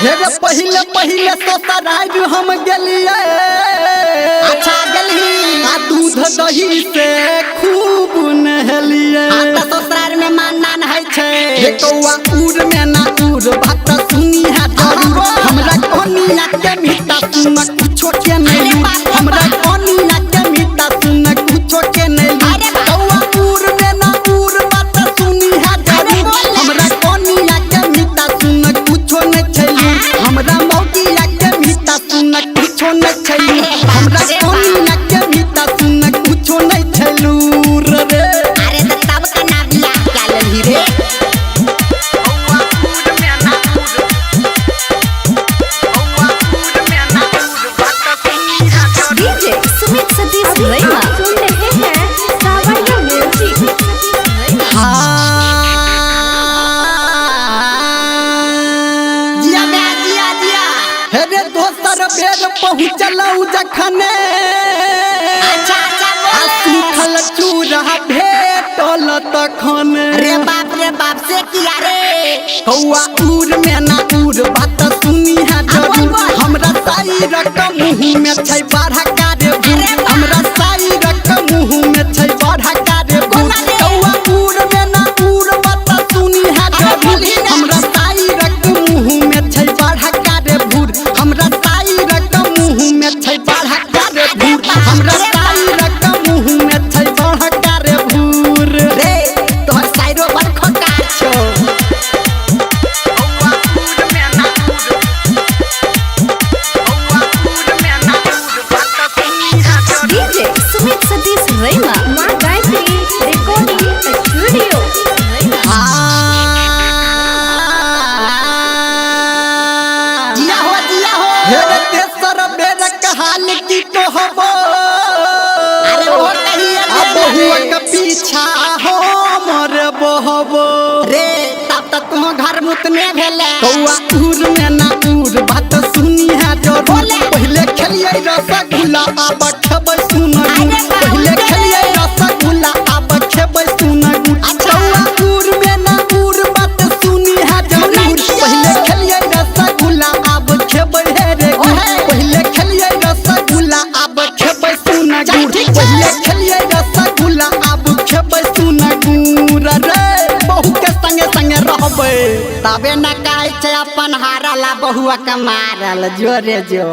हे रे पहिले पहिले ससुराल हम गेलिए। अच्छा गेली आ दूध दही से खूब नहलिए। आ त ससुराल में मानना है छे हे कौआ उड़ में ना उड़ बात सुनी है जरूर। हमरा कोनिया के मीठा सुन कुछो के नहीं लूर। हमरा कोनिया के मीठा सुन कुछो के नहीं लूर। कौआ उड़ में ना उड़ बात सुनी है जरूर। हमरा कोनिया के मीठा सुन कुछो नहीं छैलूर। हमरा मौगिया के मीठा सुन कुछो नहीं छैलूर। हमरा कोनिया के मीठा सुन कुछो नहीं छैलूर रे। अरे त तब का ना बिया क्या लही रे। डीजे सुमित सतीश रैना सुन रहे हैं सावरिया म्यूजिक। जिया बे जिया जिया हे रे दोसर बेर पहुँचलऊ जखने। अच्छा अच्छा आ बोले सूखल चूड़ा भेटल तखन। रे बाप से किया रे। कौआ उड़ में ना उड़ बात सुनी है जरूर। हमरा साइर के मुँह में छै बाढ़ा कारे भूर। हमरा साइर के मुँह में छै बाढ़ा कारे भूर। कौआ उड़ में ना उड़ बात सुनी है जरूर। हमरा साइर के मुँह में छै बाढ़ा कारे भूर। हमरा साइर के मुँह में छै बाढ़ा कारे भूर। हमरा साइर के मुँह में छै बाढ़ा कारे भूर। रे तोहर साइरो बड़ खोकार छो। डीजे सुमित सतीश रैना मां गायत्री रिकॉर्डिंग स्टूडियो। जिया हो हे रे तेसर बेर कहाल की कहबो। अरे वो कहिए आ बहुआ के पीछा हमर बहबो। रे तब तक तुम घर मुतने भेले। कौआ उड़ में ना उड़ बात सुनी है जरूर। पहले खेलिए रसगुल्ला आब खेबै सुनगुर। पहले खेलिए रसगुल्ला आब खेबै सुनगुर। कौआ उड़ में ना उड़ बात सुनी है जरूर। पहले खेलिए रसगुल्ला आब खेबै हे रे गुड़। पहले खेलिए रसगुल्ला आब खेबै सुनगुर। पहले खेलिए रसगुल्ला आब खेबै सुनगुर रे। बहू के संगे संगे रहबै तबे न कहै छै अपन हारला बहुआ के मारल जोरे जो।